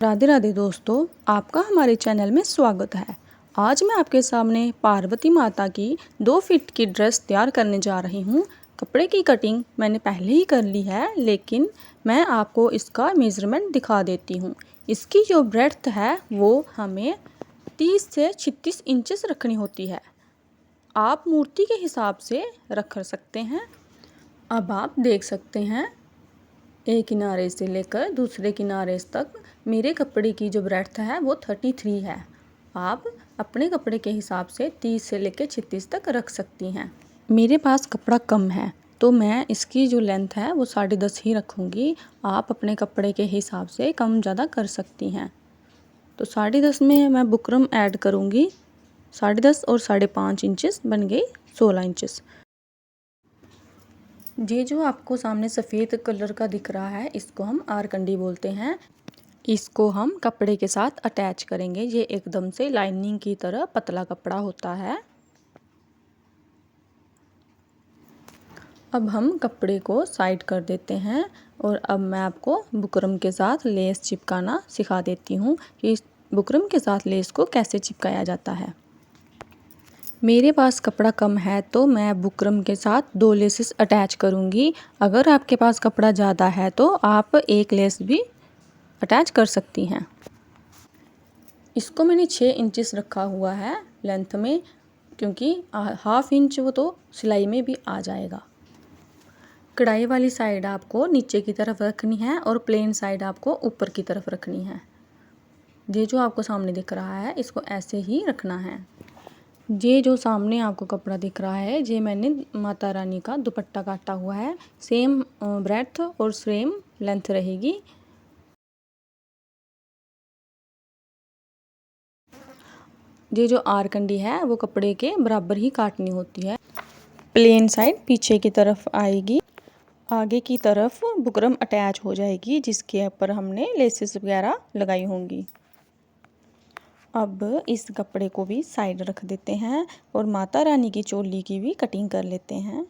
राधे राधे दोस्तों, आपका हमारे चैनल में स्वागत है। आज मैं आपके सामने पार्वती माता की 2 फीट की ड्रेस तैयार करने जा रही हूँ। कपड़े की कटिंग मैंने पहले ही कर ली है, लेकिन मैं आपको इसका मेज़रमेंट दिखा देती हूँ। इसकी जो ब्रेड्थ है वो हमें 30 से 36 इंचेस रखनी होती है। आप मूर्ति के हिसाब से रख सकते हैं। अब आप देख सकते हैं, एक किनारे से लेकर दूसरे किनारे तक मेरे कपड़े की जो ब्रेड्थ है वो 33 है। आप अपने कपड़े के हिसाब से 30 से लेकर 36 तक रख सकती हैं। मेरे पास कपड़ा कम है तो मैं इसकी जो लेंथ है वो 10.5 ही रखूँगी। आप अपने कपड़े के हिसाब से कम ज़्यादा कर सकती हैं। तो 10.5 में मैं बुकरम ऐड करूँगी। 10.5 और 5.5 इंचेस बन गई 16 इंचेस। ये जो आपको सामने सफ़ेद कलर का दिख रहा है, इसको हम आरकंडी बोलते हैं। इसको हम कपड़े के साथ अटैच करेंगे। ये एकदम से लाइनिंग की तरह पतला कपड़ा होता है। अब हम कपड़े को साइड कर देते हैं और अब मैं आपको बुकरम के साथ लेस चिपकाना सिखा देती हूँ कि बुकरम के साथ लेस को कैसे चिपकाया जाता है। मेरे पास कपड़ा कम है तो मैं बुकरम के साथ 2 लेसेस अटैच करूँगी। अगर आपके पास कपड़ा ज़्यादा है तो आप एक लेस भी अटैच कर सकती हैं। इसको मैंने 6 इंचेस रखा हुआ है लेंथ में, क्योंकि हाफ इंच वो तो सिलाई में भी आ जाएगा। कढ़ाई वाली साइड आपको नीचे की तरफ रखनी है और प्लेन साइड आपको ऊपर की तरफ रखनी है। ये जो आपको सामने दिख रहा है इसको ऐसे ही रखना है। ये जो सामने आपको कपड़ा दिख रहा है, ये मैंने माता रानी का दुपट्टा काटा हुआ है। सेम ब्रेड्थ और सेम लेंथ रहेगी। ये जो आरकंडी है वो कपड़े के बराबर ही काटनी होती है। प्लेन साइड पीछे की तरफ आएगी, आगे की तरफ बुकरम अटैच हो जाएगी जिसके ऊपर हमने लेसेस वगैरह लगाई होंगी। अब इस कपड़े को भी साइड रख देते हैं और माता रानी की चोली की भी कटिंग कर लेते हैं।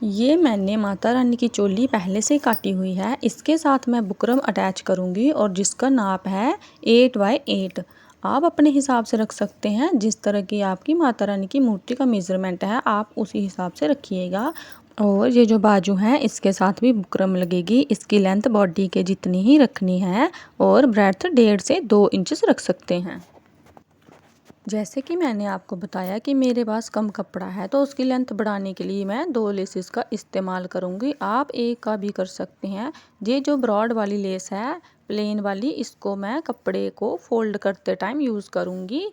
ये मैंने माता रानी की चोली पहले से काटी हुई है। इसके साथ मैं बुकरम अटैच करूँगी और जिसका नाप है 8 बाय 8। आप अपने हिसाब से रख सकते हैं। जिस तरह की आपकी माता रानी की मूर्ति का मेज़रमेंट है आप उसी हिसाब से रखिएगा। और ये जो बाजू है इसके साथ भी बुकरम लगेगी। इसकी लेंथ बॉडी के जितनी ही रखनी है और ब्रेड्थ 1.5 से 2 इंचेस रख सकते हैं। जैसे कि मैंने आपको बताया कि मेरे पास कम कपड़ा है तो उसकी लेंथ बढ़ाने के लिए मैं 2 लेसेस का इस्तेमाल करूँगी। आप एक का भी कर सकते हैं। ये जो ब्रॉड वाली लेस है प्लेन वाली, इसको मैं कपड़े को फोल्ड करते टाइम यूज़ करूँगी।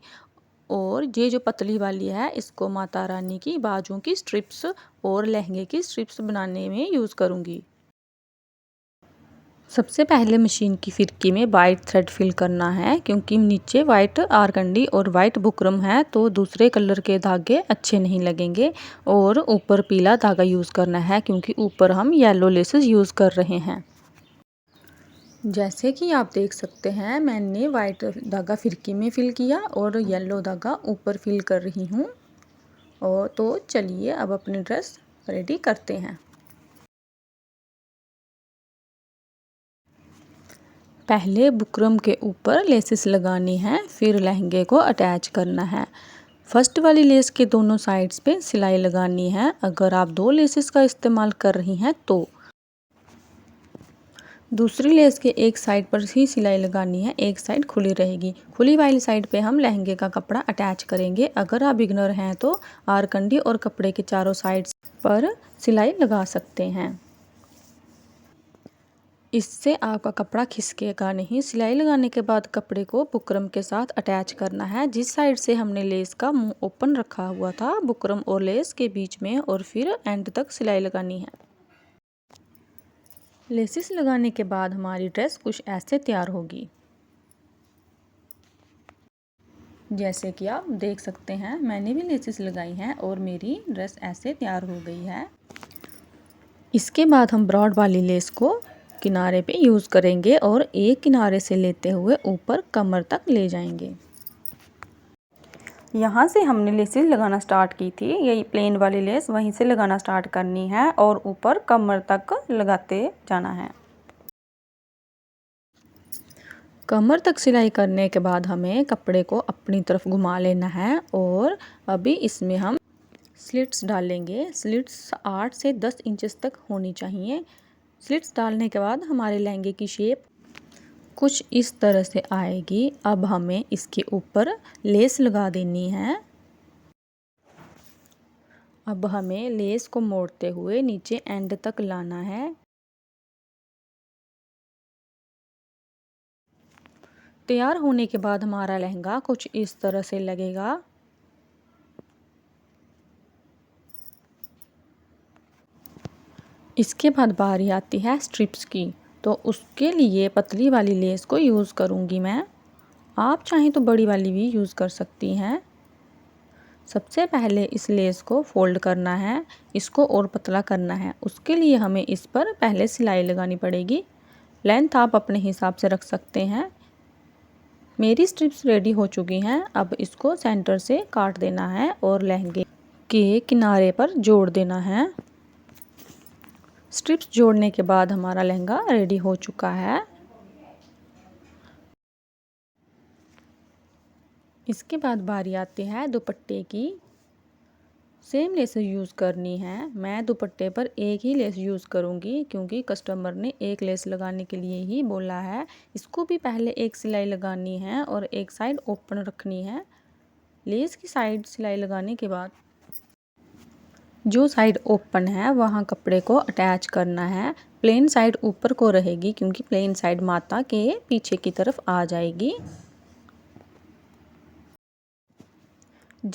और ये जो पतली वाली है इसको माता रानी की बाजुओं की स्ट्रिप्स और लहंगे की स्ट्रिप्स बनाने में यूज़ करूँगी। सबसे पहले मशीन की फिरकी में वाइट थ्रेड फिल करना है, क्योंकि नीचे वाइट आरकंडी और वाइट बुकरम है तो दूसरे कलर के धागे अच्छे नहीं लगेंगे। और ऊपर पीला धागा यूज़ करना है क्योंकि ऊपर हम येलो लेसेस यूज़ कर रहे हैं। जैसे कि आप देख सकते हैं मैंने वाइट धागा फिरकी में फिल किया और येलो धागा ऊपर फिल कर रही हूँ। और तो चलिए अब अपनी ड्रेस रेडी करते हैं। पहले बुकरम के ऊपर लेसेस लगानी है, फिर लहंगे को अटैच करना है। फर्स्ट वाली लेस के दोनों साइड्स पे सिलाई लगानी है। अगर आप 2 लेसेस का इस्तेमाल कर रही हैं तो दूसरी लेस के एक साइड पर ही सिलाई लगानी है, एक साइड खुली रहेगी। खुली वाली साइड पे हम लहंगे का कपड़ा अटैच करेंगे। अगर आप बिगनर हैं तो आरकंडी और कपड़े के चारों साइड्स पर सिलाई लगा सकते हैं। इससे आपका कपड़ा खिसकेगा नहीं। सिलाई लगाने के बाद कपड़े को बुकरम के साथ अटैच करना है। जिस साइड से हमने लेस का मुंह ओपन रखा हुआ था बुकरम और लेस के बीच में, और फिर एंड तक सिलाई लगानी है। लेसेस लगाने के बाद हमारी ड्रेस कुछ ऐसे तैयार होगी। जैसे कि आप देख सकते हैं मैंने भी लेसेस लगाई हैं और मेरी ड्रेस ऐसे तैयार हो गई है। इसके बाद हम ब्रॉड वाली लेस को किनारे पे यूज़ करेंगे और एक किनारे से लेते हुए ऊपर कमर तक ले जाएंगे। यहाँ से हमने लेसेस लगाना स्टार्ट की थी, यही प्लेन वाली लेस वहीं से लगाना स्टार्ट करनी है और ऊपर कमर तक लगाते जाना है। कमर तक सिलाई करने के बाद हमें कपड़े को अपनी तरफ घुमा लेना है और अभी इसमें हम स्लिट्स डालेंगे। स्लिट्स 8 से 10 इंचेस तक होनी चाहिए। स्लिट्स डालने के बाद हमारे लहंगे की शेप कुछ इस तरह से आएगी। अब हमें इसके ऊपर लेस लगा देनी है। अब हमें लेस को मोड़ते हुए नीचे एंड तक लाना है। तैयार होने के बाद हमारा लहंगा कुछ इस तरह से लगेगा। इसके बाद बारी आती है स्ट्रिप्स की, तो उसके लिए पतली वाली लेस को यूज़ करूँगी मैं। आप चाहें तो बड़ी वाली भी यूज़ कर सकती हैं। सबसे पहले इस लेस को फोल्ड करना है, इसको और पतला करना है। उसके लिए हमें इस पर पहले सिलाई लगानी पड़ेगी। लेंथ आप अपने हिसाब से रख सकते हैं। मेरी स्ट्रिप्स रेडी हो चुकी हैं। अब इसको सेंटर से काट देना है और लहंगे के किनारे पर जोड़ देना है। स्ट्रिप्स जोड़ने के बाद हमारा लहंगा रेडी हो चुका है। इसके बाद बारी आती है दुपट्टे की। सेम लेस यूज़ करनी है। मैं दुपट्टे पर एक ही लेस यूज़ करूँगी क्योंकि कस्टमर ने एक लेस लगाने के लिए ही बोला है। इसको भी पहले एक सिलाई लगानी है और एक साइड ओपन रखनी है। लेस की साइड सिलाई लगाने के बाद जो साइड ओपन है वहाँ कपड़े को अटैच करना है। प्लेन साइड ऊपर को रहेगी क्योंकि प्लेन साइड माथा के पीछे की तरफ आ जाएगी।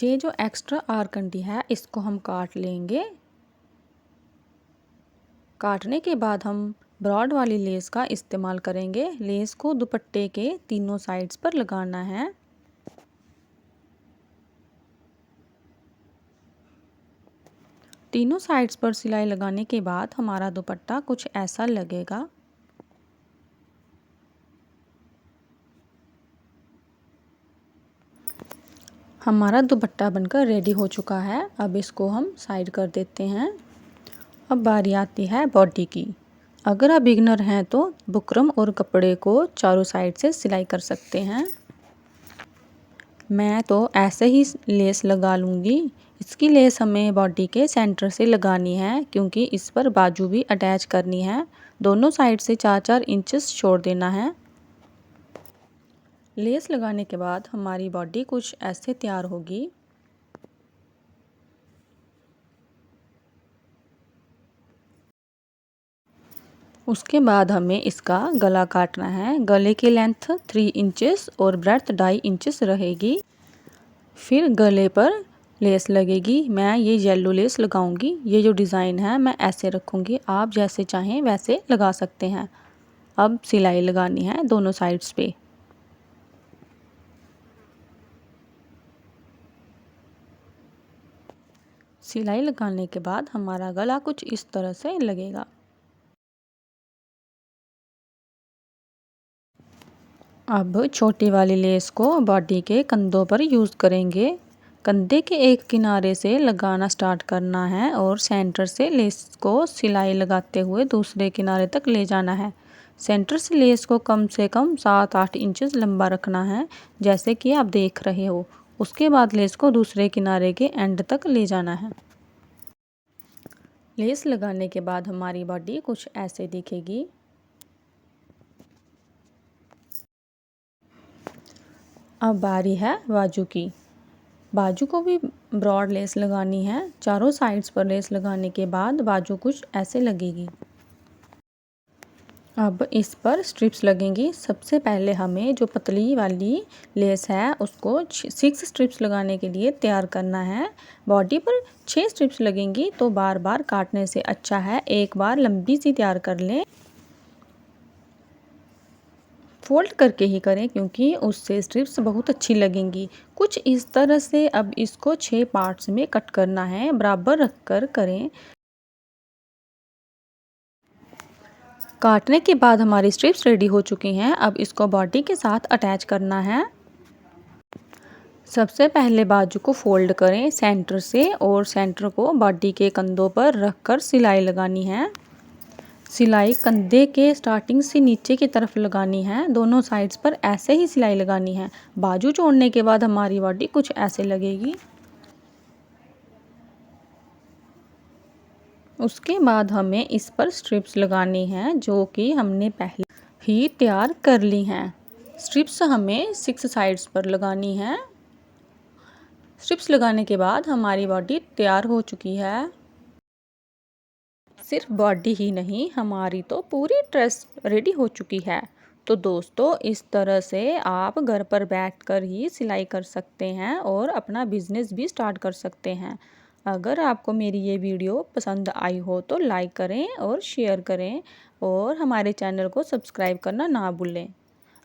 ये जो एक्स्ट्रा आरकंडी है इसको हम काट लेंगे। काटने के बाद हम ब्रॉड वाली लेस का इस्तेमाल करेंगे। लेस को दुपट्टे के तीनों साइड्स पर लगाना है। तीनों साइड्स पर सिलाई लगाने के बाद हमारा दुपट्टा कुछ ऐसा लगेगा। हमारा दुपट्टा बनकर रेडी हो चुका है। अब इसको हम साइड कर देते हैं। अब बारी आती है बॉडी की। अगर आप बिगनर हैं तो बुकरम और कपड़े को चारों साइड से सिलाई कर सकते हैं। मैं तो ऐसे ही लेस लगा लूँगी। इसकी लेस हमें बॉडी के सेंटर से लगानी है क्योंकि इस पर बाजू भी अटैच करनी है। दोनों साइड से 4-4 इंचेस छोड़ देना है। लेस लगाने के बाद हमारी बॉडी कुछ ऐसे तैयार होगी। उसके बाद हमें इसका गला काटना है। गले की लेंथ 3 इंचेस और ब्रेड्थ 2.5 इंचेस रहेगी। फिर गले पर लेस लगेगी। मैं ये येलो लेस लगाऊंगी। ये जो डिज़ाइन है मैं ऐसे रखूंगी। आप जैसे चाहें वैसे लगा सकते हैं। अब सिलाई लगानी है दोनों साइड्स पे। सिलाई लगाने के बाद हमारा गला कुछ इस तरह से लगेगा। अब छोटी वाली लेस को बॉडी के कंधों पर यूज़ करेंगे। कंधे के एक किनारे से लगाना स्टार्ट करना है और सेंटर से लेस को सिलाई लगाते हुए दूसरे किनारे तक ले जाना है। सेंटर से लेस को कम से कम 7-8 इंचेस लंबा रखना है, जैसे कि आप देख रहे हो। उसके बाद लेस को दूसरे किनारे के एंड तक ले जाना है। लेस लगाने के बाद हमारी बॉडी कुछ ऐसे दिखेगी। अब बारी है बाजू की। बाजू को भी ब्रॉड लेस लगानी है। चारों साइड्स पर लेस लगाने के बाद बाजू कुछ ऐसे लगेगी। अब इस पर स्ट्रिप्स लगेंगी। सबसे पहले हमें जो पतली वाली लेस है उसको 6 स्ट्रिप्स लगाने के लिए तैयार करना है। बॉडी पर 6 स्ट्रिप्स लगेंगी तो बार बार काटने से अच्छा है एक बार लंबी सी तैयार कर लें। फोल्ड करके ही करें क्योंकि उससे स्ट्रिप्स बहुत अच्छी लगेंगी। कुछ इस तरह से अब इसको 6 पार्ट्स में कट करना है, बराबर रख कर करें। काटने के बाद हमारी स्ट्रिप्स रेडी हो चुकी हैं। अब इसको बॉडी के साथ अटैच करना है। सबसे पहले बाजू को फोल्ड करें सेंटर से और सेंटर को बॉडी के कंधों पर रखकर सिलाई लगानी है। सिलाई कंधे के स्टार्टिंग से नीचे की तरफ लगानी है। दोनों साइड्स पर ऐसे ही सिलाई लगानी है। बाजू जोड़ने के बाद हमारी बॉडी कुछ ऐसे लगेगी। उसके बाद हमें इस पर स्ट्रिप्स लगानी है जो कि हमने पहले ही तैयार कर ली हैं। स्ट्रिप्स हमें 6 साइड्स पर लगानी है। स्ट्रिप्स लगाने के बाद हमारी बॉडी तैयार हो चुकी है। सिर्फ बॉडी ही नहीं, हमारी तो पूरी ड्रेस रेडी हो चुकी है। तो दोस्तों, इस तरह से आप घर पर बैठकर ही सिलाई कर सकते हैं और अपना बिजनेस भी स्टार्ट कर सकते हैं। अगर आपको मेरी ये वीडियो पसंद आई हो तो लाइक करें और शेयर करें और हमारे चैनल को सब्सक्राइब करना ना भूलें।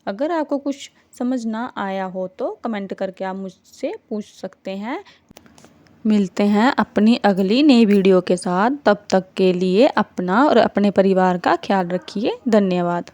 अगर आपको कुछ समझ ना आया हो तो कमेंट करके आप मुझसे पूछ सकते हैं। मिलते हैं अपनी अगली नई वीडियो के साथ। तब तक के लिए अपना और अपने परिवार का ख्याल रखिए। धन्यवाद।